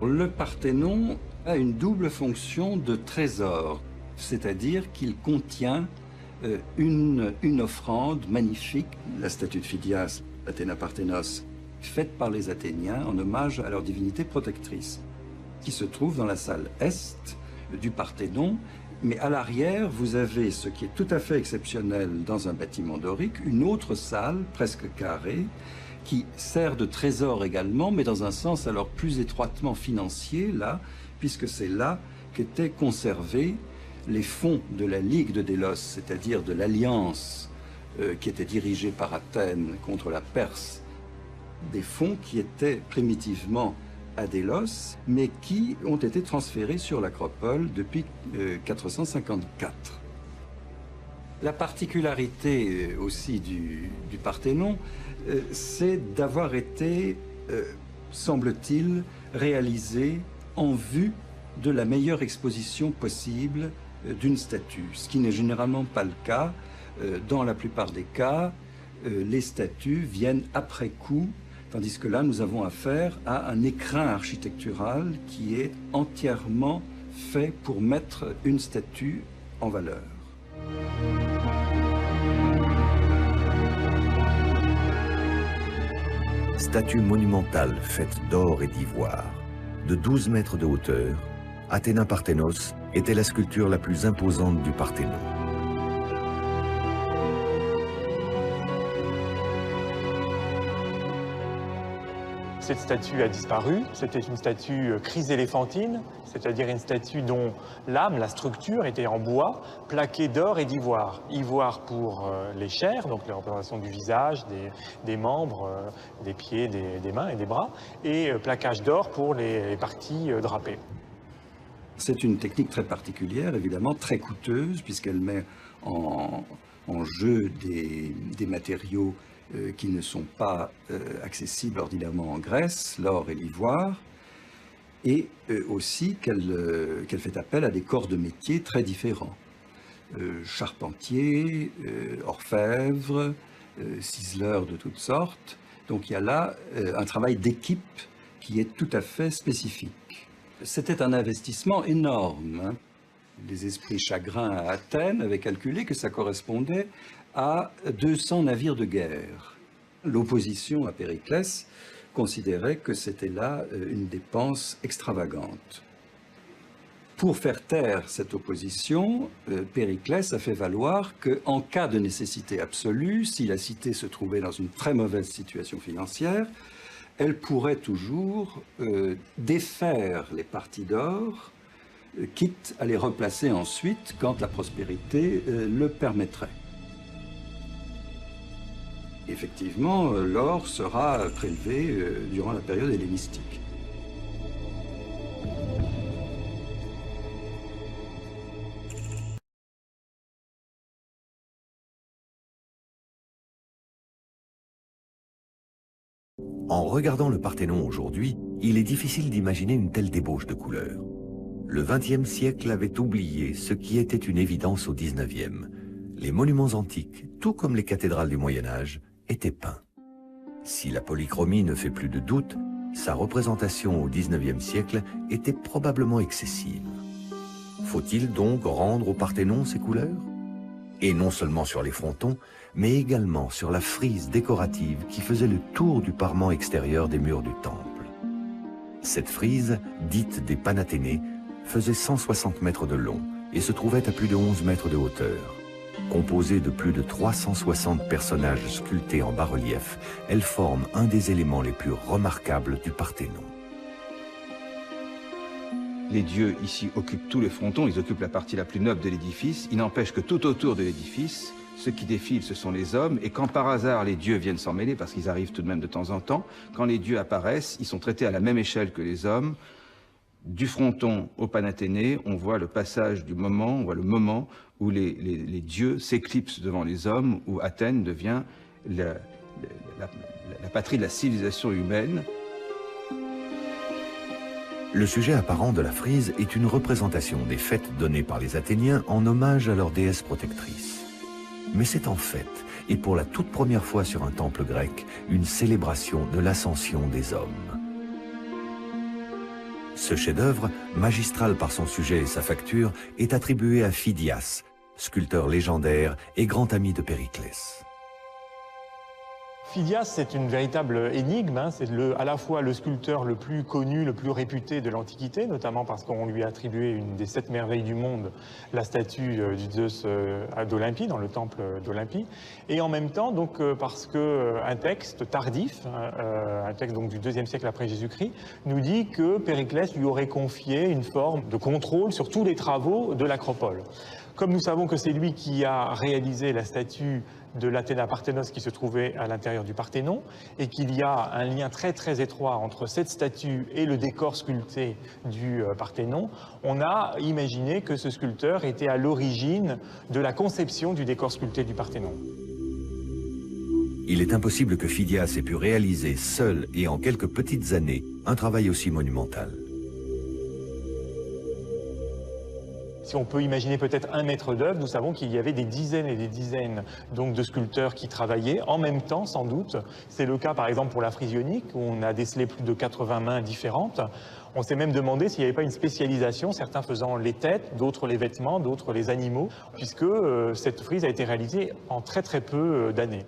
Le Parthénon a une double fonction de trésor, c'est-à-dire qu'il contient une offrande magnifique, la statue de Phidias, Athéna Parthénos, faite par les Athéniens en hommage à leur divinité protectrice, qui se trouve dans la salle est du Parthénon. Mais à l'arrière, vous avez ce qui est tout à fait exceptionnel dans un bâtiment dorique, une autre salle, presque carrée, qui sert de trésor également, mais dans un sens alors plus étroitement financier, là, puisque c'est là qu'étaient conservés les fonds de la Ligue de Délos, c'est-à-dire de l'alliance qui était dirigée par Athènes contre la Perse, des fonds qui étaient primitivement à Délos, mais qui ont été transférés sur l'Acropole depuis 454. La particularité aussi du Parthénon, c'est d'avoir été, semble-t-il, réalisé en vue de la meilleure exposition possible d'une statue, ce qui n'est généralement pas le cas. Dans la plupart des cas, les statues viennent après coup, tandis que là, nous avons affaire à un écrin architectural qui est entièrement fait pour mettre une statue en valeur. Statue monumentale faite d'or et d'ivoire, de 12 mètres de hauteur, Athéna Parthénos était la sculpture la plus imposante du Parthénon. Cette statue a disparu. C'était une statue chryséléphantine, c'est-à-dire une statue dont l'âme, la structure, était en bois, plaquée d'or et d'ivoire. Ivoire pour les chairs, donc les représentations du visage, des membres, des pieds, des mains et des bras, et plaquage d'or pour les parties drapées. C'est une technique très particulière, évidemment, très coûteuse, puisqu'elle met en jeu des matériaux qui ne sont pas accessibles ordinairement en Grèce, l'or et l'ivoire, et aussi qu'elle fait appel à des corps de métier très différents. Charpentiers, orfèvres, ciseleurs de toutes sortes. Donc il y a là un travail d'équipe qui est tout à fait spécifique. C'était un investissement énorme, hein. Les esprits chagrins à Athènes avaient calculé que ça correspondait à 200 navires de guerre. L'opposition à Périclès considérait que c'était là une dépense extravagante. Pour faire taire cette opposition, Périclès a fait valoir qu'en cas de nécessité absolue, si la cité se trouvait dans une très mauvaise situation financière, elle pourrait toujours défaire les parties d'or, quitte à les replacer ensuite quand la prospérité le permettrait. Effectivement, l'or sera prélevé durant la période hellénistique. En regardant le Parthénon aujourd'hui, il est difficile d'imaginer une telle débauche de couleurs. Le XXe siècle avait oublié ce qui était une évidence au XIXe. Les monuments antiques, tout comme les cathédrales du Moyen-Âge, étaient peints. Si la polychromie ne fait plus de doute, sa représentation au XIXe siècle était probablement excessive. Faut-il donc rendre au Parthénon ces couleurs? Et non seulement sur les frontons, mais également sur la frise décorative qui faisait le tour du parement extérieur des murs du temple. Cette frise, dite des Panathénées, faisait 160 mètres de long et se trouvait à plus de 11 mètres de hauteur. Composée de plus de 360 personnages sculptés en bas-relief, elle forme un des éléments les plus remarquables du Parthénon. Les dieux ici occupent tous les frontons, ils occupent la partie la plus noble de l'édifice. Il n'empêche que tout autour de l'édifice, ceux qui défilent, ce sont les hommes. Et quand par hasard les dieux viennent s'en mêler, parce qu'ils arrivent tout de même de temps en temps, quand les dieux apparaissent, ils sont traités à la même échelle que les hommes. Du fronton au Panathénées, on voit le passage du moment, on voit le moment où les dieux s'éclipsent devant les hommes, où Athènes devient la patrie de la civilisation humaine. Le sujet apparent de la frise est une représentation des fêtes données par les Athéniens en hommage à leur déesse protectrice. Mais c'est en fait, et pour la toute première fois sur un temple grec, une célébration de l'ascension des hommes. Ce chef-d'œuvre, magistral par son sujet et sa facture, est attribué à Phidias, sculpteur légendaire et grand ami de Périclès. Phidias, c'est une véritable énigme, hein. C'est à la fois le sculpteur le plus connu, le plus réputé de l'Antiquité, notamment parce qu'on lui a attribué une des 7 merveilles du monde, la statue du Zeus d'Olympie, dans le temple d'Olympie, et en même temps donc parce qu'un texte tardif, un texte donc du IIe siècle après Jésus-Christ, nous dit que Périclès lui aurait confié une forme de contrôle sur tous les travaux de l'Acropole. Comme nous savons que c'est lui qui a réalisé la statue de l'Athéna Parthénos qui se trouvait à l'intérieur du Parthénon, et qu'il y a un lien très très étroit entre cette statue et le décor sculpté du Parthénon, on a imaginé que ce sculpteur était à l'origine de la conception du décor sculpté du Parthénon. Il est impossible que Phidias ait pu réaliser seul et en quelques petites années un travail aussi monumental. Si on peut imaginer peut-être un maître d'œuvre, nous savons qu'il y avait des dizaines et des dizaines donc, de sculpteurs qui travaillaient en même temps, sans doute. C'est le cas, par exemple, pour la Phrysionique, où on a décelé plus de 80 mains différentes. On s'est même demandé s'il n'y avait pas une spécialisation, certains faisant les têtes, d'autres les vêtements, d'autres les animaux, puisque cette frise a été réalisée en très très peu d'années.